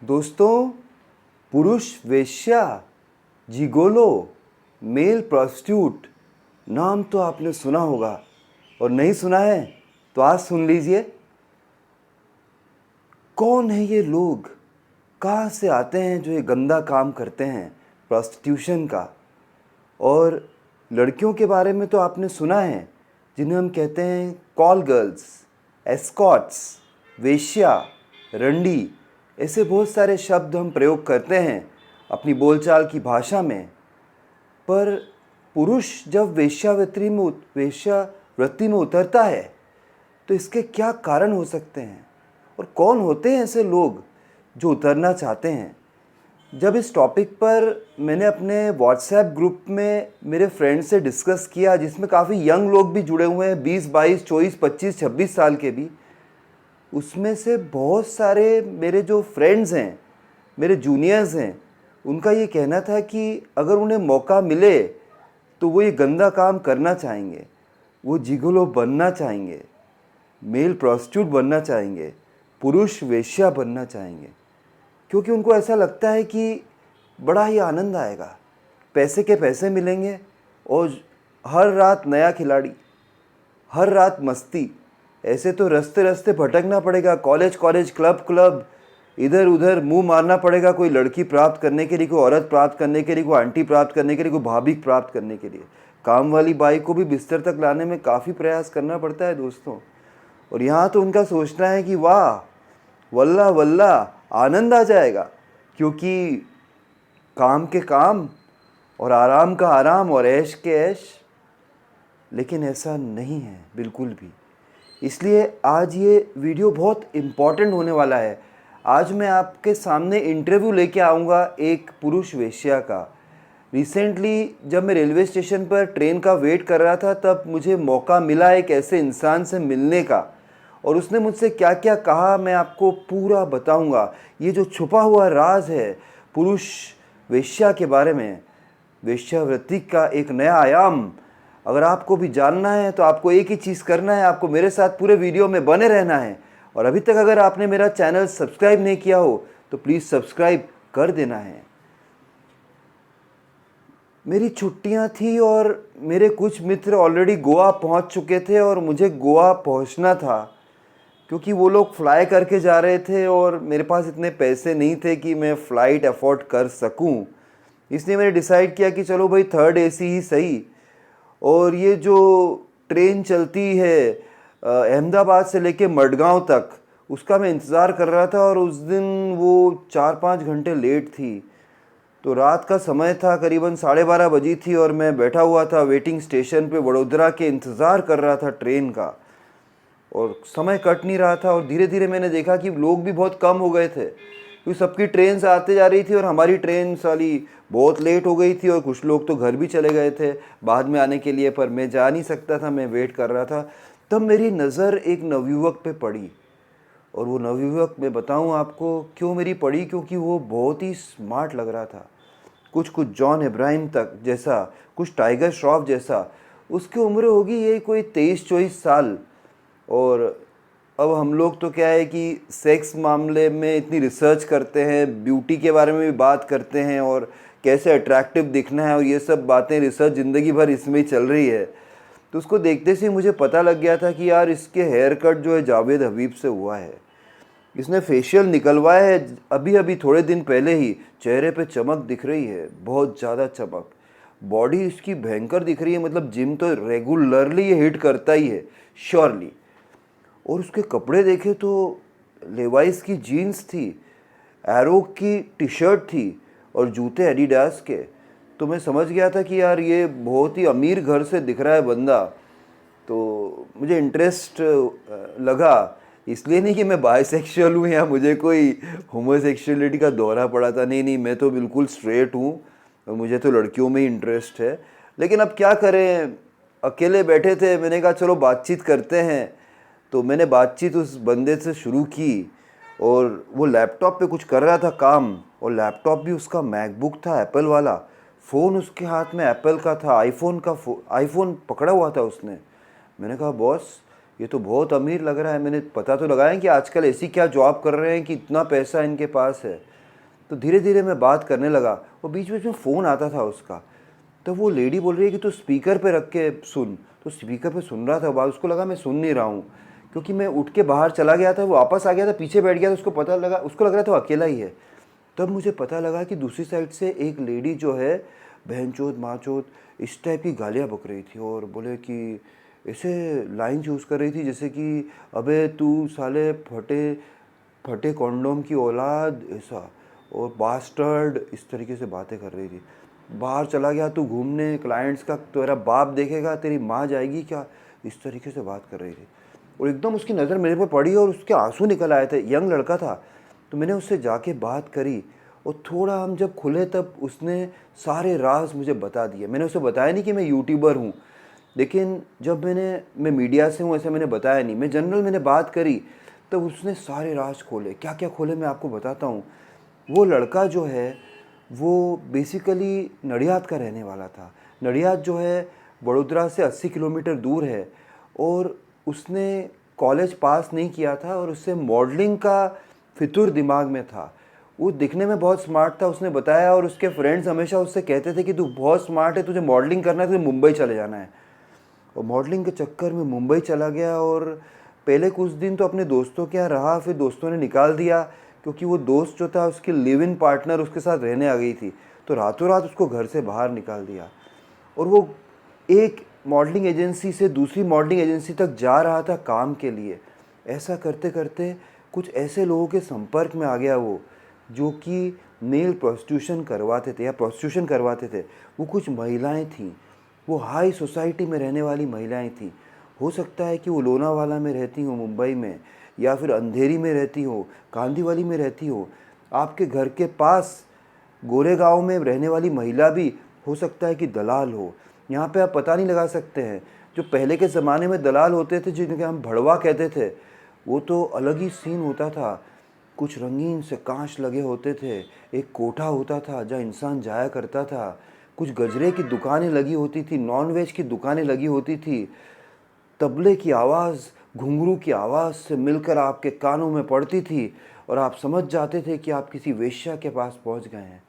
दोस्तों, पुरुष वेश्या, जिगोलो, मेल प्रोस्टिट्यूट नाम तो आपने सुना होगा और नहीं सुना है तो आज सुन लीजिए। कौन है ये लोग, कहाँ से आते हैं जो ये गंदा काम करते हैं प्रोस्टिट्यूशन का। और लड़कियों के बारे में तो आपने सुना है जिन्हें हम कहते हैं कॉल गर्ल्स, एस्कॉट्स, वेश्या, रंडी। ऐसे बहुत सारे शब्द हम प्रयोग करते हैं अपनी बोलचाल की भाषा में। पर पुरुष जब वेश्यावृत्ति में उतरता है तो इसके क्या कारण हो सकते हैं और कौन होते हैं ऐसे लोग जो उतरना चाहते हैं। जब इस टॉपिक पर मैंने अपने व्हाट्सएप ग्रुप में मेरे फ्रेंड से डिस्कस किया, जिसमें काफ़ी यंग लोग भी जुड़े हुए हैं, 20, 22, 24, 25, 26 साल के भी, उसमें से बहुत सारे मेरे जो फ्रेंड्स हैं, मेरे जूनियर्स हैं, उनका ये कहना था कि अगर उन्हें मौका मिले तो वो ये गंदा काम करना चाहेंगे, वो जिगोलो बनना चाहेंगे, मेल प्रोस्टिट्यूट बनना चाहेंगे, पुरुष वेश्या बनना चाहेंगे, क्योंकि उनको ऐसा लगता है कि बड़ा ही आनंद आएगा, पैसे के पैसे मिलेंगे और हर रात नया खिलाड़ी, हर रात मस्ती। ऐसे तो रास्ते रास्ते भटकना पड़ेगा, कॉलेज कॉलेज, क्लब क्लब, इधर उधर मुंह मारना पड़ेगा, कोई लड़की प्राप्त करने के लिए, कोई औरत प्राप्त करने के लिए, कोई आंटी प्राप्त करने के लिए, कोई भाभी प्राप्त करने के लिए। काम वाली बाई को भी बिस्तर तक लाने में काफ़ी प्रयास करना पड़ता है दोस्तों। और यहाँ तो उनका सोचना है कि वाह, वल्ला वल्ला, आनंद आ जाएगा, क्योंकि काम के काम और आराम का आराम और ऐश के ऐश। लेकिन ऐसा नहीं है बिल्कुल भी। इसलिए आज ये वीडियो बहुत इम्पॉर्टेंट होने वाला है। आज मैं आपके सामने इंटरव्यू लेके आऊँगा एक पुरुष वेश्या का। रिसेंटली जब मैं रेलवे स्टेशन पर ट्रेन का वेट कर रहा था, तब मुझे मौका मिला एक ऐसे इंसान से मिलने का, और उसने मुझसे क्या क्या कहा मैं आपको पूरा बताऊंगा। ये जो छुपा हुआ राज है पुरुष वेश्या के बारे में, वेश्यावृत्ति का एक नया आयाम, अगर आपको भी जानना है तो आपको एक ही चीज़ करना है, आपको मेरे साथ पूरे वीडियो में बने रहना है। और अभी तक अगर आपने मेरा चैनल सब्सक्राइब नहीं किया हो तो प्लीज़ सब्सक्राइब कर देना है। मेरी छुट्टियां थी और मेरे कुछ मित्र ऑलरेडी गोवा पहुंच चुके थे और मुझे गोवा पहुंचना था, क्योंकि वो लोग फ्लाई करके जा रहे थे और मेरे पास इतने पैसे नहीं थे कि मैं फ़्लाइट अफोर्ड कर सकूं। इसलिए मैंने डिसाइड किया कि चलो भाई थर्ड एसी ही सही। और ये जो ट्रेन चलती है अहमदाबाद से लेके मडगांव तक, उसका मैं इंतज़ार कर रहा था और उस दिन वो 4-5 घंटे लेट थी। तो रात का समय था, करीबन 12:30 बजी थी और मैं बैठा हुआ था वेटिंग स्टेशन पे वडोदरा के, इंतज़ार कर रहा था ट्रेन का, और समय कट नहीं रहा था। और धीरे धीरे मैंने देखा कि लोग भी बहुत कम हो गए थे, क्योंकि सबकी ट्रेन से आते जा रही थी और हमारी ट्रेन साली बहुत लेट हो गई थी और कुछ लोग तो घर भी चले गए थे बाद में आने के लिए, पर मैं जा नहीं सकता था, मैं वेट कर रहा था। तब मेरी नज़र एक नवयुवक पे पड़ी, और वो नवयुवक मैं बताऊं आपको क्यों मेरी पड़ी, क्योंकि वो बहुत ही स्मार्ट लग रहा था, कुछ कुछ जॉन इब्राहिम तक जैसा, कुछ टाइगर श्रॉफ जैसा। उसकी उम्र होगी ये कोई 23-24 साल। और अब हम लोग तो क्या है कि सेक्स मामले में इतनी रिसर्च करते हैं, ब्यूटी के बारे में भी बात करते हैं और कैसे अट्रैक्टिव दिखना है, और ये सब बातें रिसर्च ज़िंदगी भर इसमें ही चल रही है। तो उसको देखते से मुझे पता लग गया था कि यार इसके हेयर कट जो है जावेद हबीब से हुआ है। इसने फेशियल निकलवाया है अभी अभी थोड़े दिन पहले ही। चेहरे पे चमक दिख रही है, बहुत ज़्यादा चमक। बॉडी इसकी भयंकर दिख रही है, मतलब जिम तो रेगुलरली ये हिट करता ही है श्योरली। और उसके कपड़े देखे तो लेवाइस की जीन्स थी, एरो की टी शर्ट थी और जूते एडिडास के। तो मैं समझ गया था कि यार ये बहुत ही अमीर घर से दिख रहा है बंदा। तो मुझे इंटरेस्ट लगा, इसलिए नहीं कि मैं बाइसेक्सुअल हूँ या मुझे कोई होमोसेक्सुअलिटी का दौरा पड़ा था, नहीं नहीं, मैं तो बिल्कुल स्ट्रेट हूँ और मुझे तो लड़कियों में ही इंटरेस्ट है। लेकिन अब क्या करें, अकेले बैठे थे, मैंने कहा चलो बातचीत करते हैं। तो मैंने बातचीत उस बंदे से शुरू की, और वो लैपटॉप पे कुछ कर रहा था काम, और लैपटॉप भी उसका मैकबुक था एप्पल वाला, फ़ोन उसके हाथ में एप्पल का था, आईफोन पकड़ा हुआ था उसने। मैंने कहा बॉस ये तो बहुत अमीर लग रहा है, मैंने पता तो लगाया कि आजकल ऐसी क्या जॉब कर रहे हैं कि इतना पैसा इनके पास है। तो धीरे धीरे मैं बात करने लगा, और बीच बीच में फ़ोन आता था उसका। तो वो लेडी बोल रही है कि तू स्पीकर पे रख के सुन। तो स्पीकर पे सुन रहा था बात, उसको लगा मैं सुन नहीं रहा हूँ, क्योंकि मैं उठ के बाहर चला गया था, वो वापस आ गया था, पीछे बैठ गया था, उसको पता लगा, उसको लग रहा था वो अकेला ही है। तब मुझे पता लगा कि दूसरी साइड से एक लेडी जो है बहनचोद माँचोद इस टाइप की गालियाँ बक रही थी, और बोले कि ऐसे लाइन चूज़ कर रही थी जैसे कि अबे तू साले फटे फटे कॉन्डोम की औलाद, ऐसा, और बास्टर्ड, इस तरीके से बातें कर रही थी। बाहर चला गया तू घूमने, क्लाइंट्स का तेरा बाप देखेगा, तेरी माँ जाएगी क्या, इस तरीके से बात कर रही थी। और एकदम उसकी नज़र मेरे पर पड़ी और उसके आंसू निकल आए थे, यंग लड़का था। तो मैंने उससे जाके बात करी, और थोड़ा हम जब खुले तब उसने सारे राज मुझे बता दिए। मैंने उसे बताया नहीं कि मैं यूट्यूबर हूँ, लेकिन जब मैं मीडिया से हूँ ऐसे मैंने बताया नहीं, मैं जनरल मैंने बात करी, तब उसने सारे राज खोले। क्या क्या खोले मैं आपको बताता हूँ। वो लड़का जो है वो बेसिकली नडियाद का रहने वाला था। नडियाद जो है बड़ोदरा से 80 किलोमीटर दूर है, और उसने कॉलेज पास नहीं किया था, और उससे मॉडलिंग का फितूर दिमाग में था। वो दिखने में बहुत स्मार्ट था, उसने बताया, और उसके फ्रेंड्स हमेशा उससे कहते थे कि तू बहुत स्मार्ट है, तुझे मॉडलिंग करना है, तुझे मुंबई चले जाना है। और मॉडलिंग के चक्कर में मुंबई चला गया, और पहले कुछ दिन तो अपने दोस्तों के यहाँ रहा, फिर दोस्तों ने निकाल दिया, क्योंकि वो दोस्त जो था उसकी लिव इन पार्टनर उसके साथ रहने आ गई थी, तो रातों रात उसको घर से बाहर निकाल दिया। और वो एक मॉडलिंग एजेंसी से दूसरी मॉडलिंग एजेंसी तक जा रहा था काम के लिए। ऐसा करते करते कुछ ऐसे लोगों के संपर्क में आ गया वो, जो कि मेल प्रोस्टिट्यूशन करवाते थे या प्रोस्टिट्यूशन करवाते थे। वो कुछ महिलाएं थीं, वो हाई सोसाइटी में रहने वाली महिलाएं थीं। हो सकता है कि वो लोनावाला में रहती हो, मुंबई में, या फिर अंधेरी में रहती हो, कांदीवली में रहती हो। आपके घर के पास गोरेगांव में रहने वाली महिला भी हो सकता है कि दलाल हो। यहाँ पे आप पता नहीं लगा सकते हैं। जो पहले के ज़माने में दलाल होते थे, जिनके हम भड़वा कहते थे, वो तो अलग ही सीन होता था। कुछ रंगीन से कांच लगे होते थे, एक कोठा होता था जहाँ इंसान जाया करता था, कुछ गजरे की दुकानें लगी होती थी, नॉन वेज की दुकानें लगी होती थी। तबले की आवाज़ घुंघरू की आवाज़ से मिलकर आपके कानों में पड़ती थी, और आप समझ जाते थे कि आप किसी वेश्या के पास पहुंच गए हैं।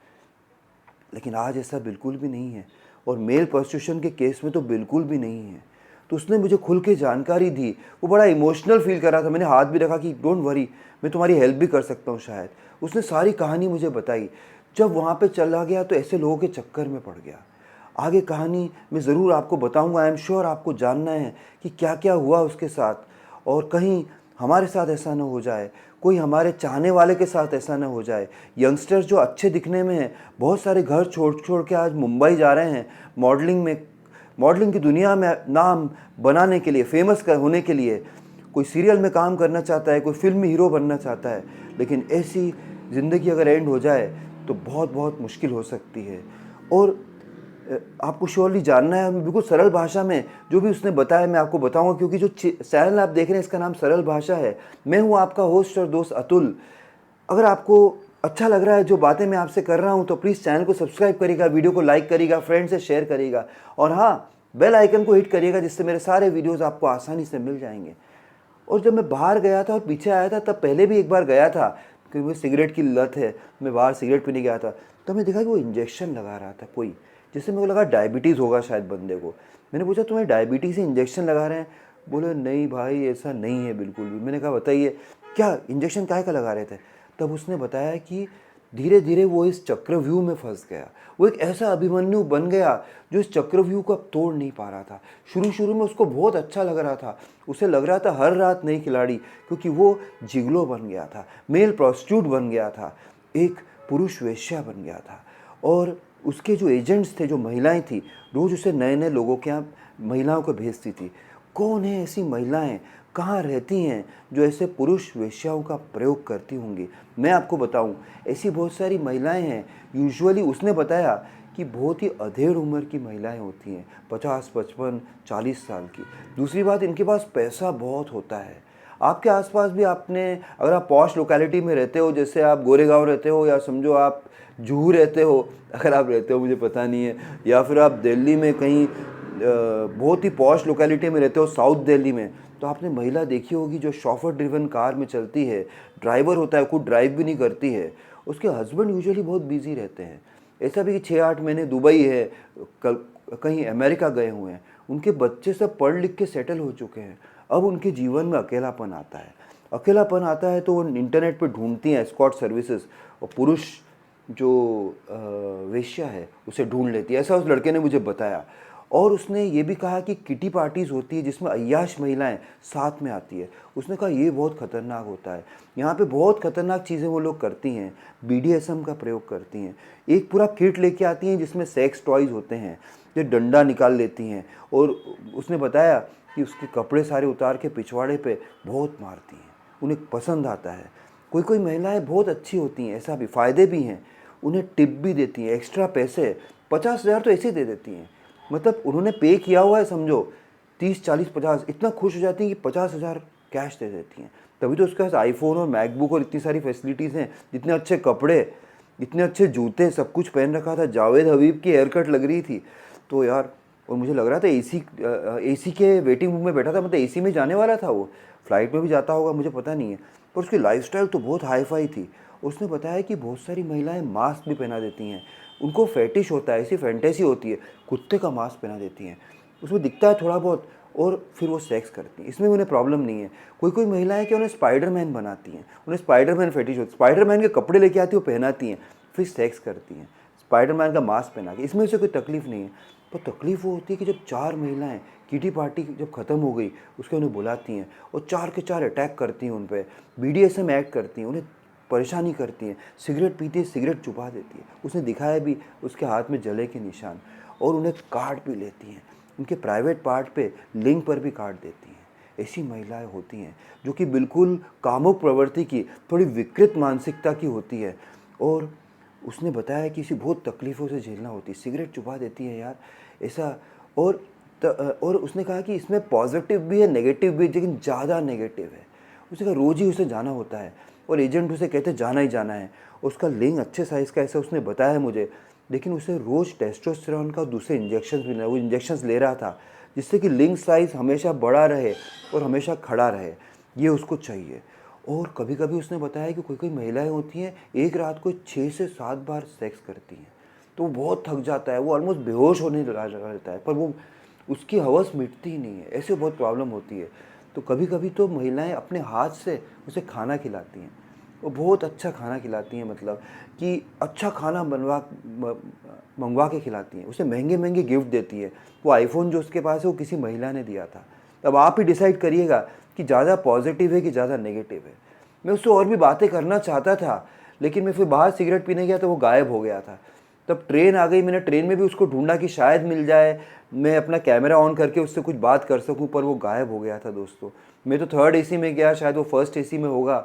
लेकिन आज ऐसा बिल्कुल भी नहीं है, और मेल प्रोस्टिट्यूशन के केस में तो बिल्कुल भी नहीं है। तो उसने मुझे खुल के जानकारी दी, वो बड़ा इमोशनल फील कर रहा था। मैंने हाथ भी रखा कि डोंट वरी, मैं तुम्हारी हेल्प भी कर सकता हूँ शायद। उसने सारी कहानी मुझे बताई। जब वहाँ पे चला गया तो ऐसे लोगों के चक्कर में पड़ गया। आगे कहानी मैं ज़रूर आपको बताऊंगा, आई एम श्योर आपको जानना है कि क्या क्या हुआ उसके साथ, और कहीं हमारे साथ ऐसा ना हो जाए, कोई हमारे चाहने वाले के साथ ऐसा ना हो जाए। यंगस्टर्स जो अच्छे दिखने में हैं, बहुत सारे घर छोड़ छोड़ के आज मुंबई जा रहे हैं मॉडलिंग में, मॉडलिंग की दुनिया में नाम बनाने के लिए, फेमस होने के लिए। कोई सीरियल में काम करना चाहता है, कोई फिल्मी हीरो बनना चाहता है, लेकिन ऐसी ज़िंदगी अगर एंड हो जाए तो बहुत बहुत मुश्किल हो सकती है। और आपको श्योरली जानना है, बिल्कुल सरल भाषा में जो भी उसने बताया मैं आपको बताऊंगा, क्योंकि जो चैनल आप देख रहे हैं इसका नाम सरल भाषा है। मैं हूं आपका होस्ट और दोस्त अतुल। अगर आपको अच्छा लग रहा है जो बातें मैं आपसे कर रहा हूं, तो प्लीज़ चैनल को सब्सक्राइब करिएगा, वीडियो को लाइक करिएगा, फ्रेंड से शेयर करिएगा, और हाँ, बेल आइकन को हिट करिएगा, जिससे मेरे सारे वीडियोज़ आपको आसानी से मिल जाएंगे। और जब मैं बाहर गया था और पीछे आया था, तब पहले भी एक बार गया था, क्योंकि मुझे सिगरेट की लत है, मैं बाहर सिगरेट पीने गया था। तो मैं देखा कि वो इंजेक्शन लगा रहा था कोई, जिससे मेरे को लगा डायबिटीज़ होगा शायद बंदे को। मैंने पूछा तुम्हें डायबिटीज़ से इंजेक्शन लगा रहे हैं? बोले नहीं भाई ऐसा नहीं है बिल्कुल भी। मैंने कहा बताइए क्या इंजेक्शन काहे का लगा रहे थे? तब उसने बताया कि धीरे धीरे वो इस चक्रव्यूह में फंस गया। वो एक ऐसा अभिमन्यु बन गया जो इस चक्रव्यूह को अब तोड़ नहीं पा रहा था। शुरू शुरू में उसको बहुत अच्छा लग रहा था, उसे लग रहा था हर रात नई खिलाड़ी, क्योंकि वो जिगलो बन गया था, मेल प्रोस्टिट्यूट बन गया था, एक पुरुष वेश्या बन गया था। और उसके जो एजेंट्स थे, जो महिलाएं थी, रोज़ उसे नए नए लोगों के यहाँ महिलाओं को भेजती थी। कौन है ऐसी महिलाएं, कहाँ रहती हैं जो ऐसे पुरुष वेश्याओं का प्रयोग करती होंगी? मैं आपको बताऊं, ऐसी बहुत सारी महिलाएं हैं। यूजुअली उसने बताया कि बहुत ही अधेड़ उम्र की महिलाएं होती हैं, 50, 55, 40 साल की। दूसरी बात, इनके पास पैसा बहुत होता है। आपके आसपास भी आपने, अगर आप पॉश लोकेलिटी में रहते हो, जैसे आप गोरेगांव रहते हो, या समझो आप जुहू रहते हो, अगर आप रहते हो मुझे पता नहीं है, या फिर आप दिल्ली में कहीं बहुत ही पॉश लोकेलिटी में रहते हो, साउथ दिल्ली में, तो आपने महिला देखी होगी जो शॉफर ड्रिवन कार में चलती है, ड्राइवर होता है, खुद ड्राइव भी नहीं करती है, उसके हस्बैंड यूजुअली बहुत बिजी रहते हैं। ऐसा भी कि 6-8 महीने दुबई है, कहीं अमेरिका गए हुए हैं, उनके बच्चे सब पढ़ लिख के सेटल हो चुके हैं। अब उनके जीवन में अकेलापन आता है। अकेलापन आता है तो वो इंटरनेट पे ढूंढती हैं एस्कॉर्ट सर्विसेज, और पुरुष जो वेश्या है उसे ढूंढ लेती है, ऐसा उस लड़के ने मुझे बताया। और उसने ये भी कहा कि किटी पार्टीज़ होती है जिसमें अय्याश महिलाएं साथ में आती है। उसने कहा ये बहुत ख़तरनाक होता है, यहाँ पे बहुत ख़तरनाक चीज़ें वो लोग करती हैं, BDSM का प्रयोग करती हैं। एक पूरा किट लेके आती हैं जिसमें सेक्स टॉयज़ होते हैं, जो डंडा निकाल लेती हैं, और उसने बताया कि उसके कपड़े सारे उतार के पिछवाड़े पे बहुत मारती हैं, उन्हें पसंद आता है। कोई कोई महिलाएं बहुत अच्छी होती हैं, ऐसा भी फ़ायदे भी हैं, उन्हें टिप भी देती हैं, एक्स्ट्रा पैसे 50,000 तो ऐसे ही दे देती हैं। मतलब उन्होंने पे किया हुआ है, समझो 30, 40, 50, इतना खुश हो जाती हैं कि 50,000 कैश दे देती हैं। तभी तो उसके पास आईफोन और मैकबुक और इतनी सारी फैसिलिटीज़ हैं, इतने अच्छे कपड़े, इतने अच्छे जूते, सब कुछ पहन रखा था। जावेद हबीब की हेयर कट लग रही थी। तो यार, और मुझे लग रहा था एसी के वेटिंग रूम में बैठा था, मतलब एसी में जाने वाला था वो, फ्लाइट में भी जाता होगा मुझे पता नहीं है, पर उसकी लाइफस्टाइल तो बहुत हाई फाई थी। उसने बताया कि बहुत सारी महिलाएं मास्क भी पहना देती हैं, उनको फेटिश होता है, ऐसी फैंटेसी होती है, कुत्ते का मास्क पहना देती हैं, उसमें दिखता है थोड़ा बहुत, और फिर वो सेक्स करती हैं। इसमें उन्हें प्रॉब्लम नहीं है। कोई कोई महिलाएं कि उन्हें स्पाइडरमैन बनाती हैं, उन्हें स्पाइडरमैन फेटिश होती है, स्पाइडरमैन के कपड़े लेके आती हैं, वो पहनाती हैं, फिर सेक्स करती हैं स्पाइडरमैन का मास्क पहना के। इसमें उसे कोई तकलीफ़ नहीं है। पर तकलीफ़ वो होती है कि जब 4 महिलाएं किटी पार्टी जब ख़त्म हो गई, उसके उन्हें बुलाती हैं और 4 के 4 अटैक करती हैं उन पर, BDSM एक्ट करती हैं, उन्हें परेशानी करती हैं, सिगरेट पीती है, सिगरेट छुपा देती है। उसने दिखाया भी उसके हाथ में जले के निशान, और उन्हें काट भी लेती हैं, उनके प्राइवेट पार्ट पे लिंग पर भी काट देती हैं। ऐसी महिलाएं होती हैं जो कि बिल्कुल कामुक प्रवृत्ति की, थोड़ी विकृत मानसिकता की होती है। और उसने बताया कि इसे बहुत तकलीफ़ों से झेलना होती है, सिगरेट छुपा देती है यार, ऐसा। और उसने कहा कि इसमें पॉजिटिव भी है, नेगेटिव भी है, लेकिन ज़्यादा नेगेटिव है। उसने कहा रोज़ ही उसे जाना होता है, और एजेंट उसे कहते जाना ही जाना है। उसका लिंग अच्छे साइज़ का, ऐसा उसने बताया मुझे, लेकिन उसे रोज़ टेस्टोस्टेरोन का दूसरे इंजेक्शन भी, वो इंजेक्शंस ले रहा था जिससे कि लिंग साइज़ हमेशा बड़ा रहे और हमेशा खड़ा रहे, ये उसको चाहिए। और कभी कभी उसने बताया कि कोई कोई महिलाएं होती हैं एक रात को 6 से 7 बार सेक्स करती हैं, तो वो बहुत थक जाता है, वो ऑलमोस्ट बेहोश होने लगा रहता है, पर वो उसकी हवस मिटती ही नहीं है, ऐसे बहुत प्रॉब्लम होती है। तो कभी कभी तो महिलाएं अपने हाथ से उसे खाना खिलाती हैं, वो बहुत अच्छा खाना खिलाती हैं, मतलब कि अच्छा खाना मंगवा के खिलाती हैं, उसे महंगे महंगे गिफ्ट देती है। वो आईफोन जो उसके पास है वो किसी महिला ने दिया था। अब आप ही डिसाइड करिएगा कि ज़्यादा पॉजिटिव है कि ज़्यादा नेगेटिव है। मैं उससे और भी बातें करना चाहता था, लेकिन मैं फिर बाहर सिगरेट पीने गया तो वो गायब हो गया था। तब ट्रेन आ गई, मैंने ट्रेन में भी उसको ढूंढा कि शायद मिल जाए, मैं अपना कैमरा ऑन करके उससे कुछ बात कर सकूं, पर वो गायब हो गया था दोस्तों। मैं तो 3rd AC में गया, शायद वो 1st AC में होगा।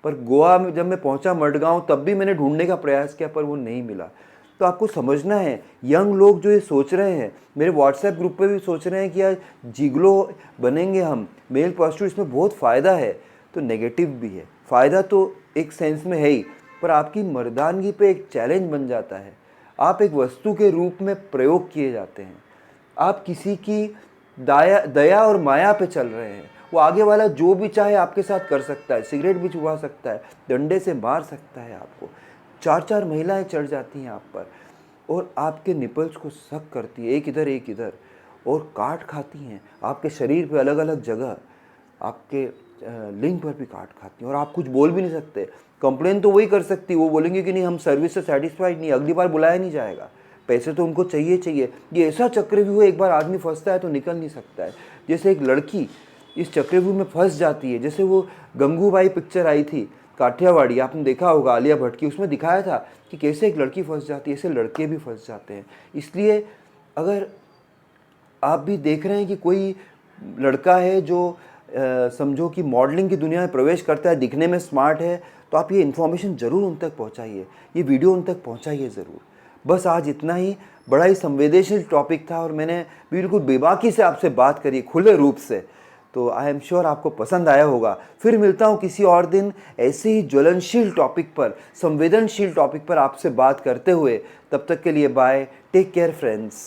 पर गोवा में जब मैं पहुंचा मडगांव, तब भी मैंने ढूंढने का प्रयास किया, पर वो नहीं मिला। तो आपको समझना है, यंग लोग जो ये सोच रहे हैं, मेरे व्हाट्सएप ग्रुप पे भी सोच रहे हैं कि यार जिगलो बनेंगे हम, मेल प्रोस्टिट्यूट, इसमें बहुत फ़ायदा है, तो नेगेटिव भी है। फ़ायदा तो एक सेंस में है ही, पर आपकी मर्दानगी पे एक चैलेंज बन जाता है। आप एक वस्तु के रूप में प्रयोग किए जाते हैं, आप किसी की दया और माया पे चल रहे हैं। वो आगे वाला जो भी चाहे आपके साथ कर सकता है, सिगरेट भी छुपा सकता है, डंडे से मार सकता है आपको। 4-4 महिलाएं चढ़ जाती हैं आप पर, और आपके निपल्स को सक करती है, एक इधर एक इधर, और काट खाती हैं आपके शरीर पे अलग अलग जगह, आपके लिंग पर भी काट खाती हैं, और आप कुछ बोल भी नहीं सकते। कंप्लेन तो वही कर सकती, वो बोलेंगे कि नहीं हम सर्विस से सेटिस्फाइड नहीं, अगली बार बुलाया नहीं जाएगा, पैसे तो उनको चाहिए चाहिए। ये ऐसा चक्रव्यूह है, एक बार आदमी फंसता है तो निकल नहीं सकता है। जैसे एक लड़की इस चक्रव्यूह में फंस जाती है, जैसे वो गंगूबाई पिक्चर आई थी काठियावाड़ी, आपने देखा होगा, आलिया भट्ट की, उसमें दिखाया था कि कैसे एक लड़की फंस जाती है, ऐसे लड़के भी फंस जाते हैं। इसलिए अगर आप भी देख रहे हैं कि कोई लड़का है जो समझो कि मॉडलिंग की दुनिया में प्रवेश करता है, दिखने में स्मार्ट है, तो आप ये इन्फॉर्मेशन ज़रूर उन तक पहुंचाइए, ये वीडियो उन तक पहुंचाइए ज़रूर। बस आज इतना ही, बड़ा ही संवेदनशील टॉपिक था और मैंने बिल्कुल बेबाकी से आपसे बात करी, खुले रूप से। तो आई एम श्योर आपको पसंद आया होगा। फिर मिलता हूँ किसी और दिन ऐसे ही ज्वलनशील टॉपिक पर, संवेदनशील टॉपिक पर आपसे बात करते हुए। तब तक के लिए बाय, टेक केयर फ्रेंड्स।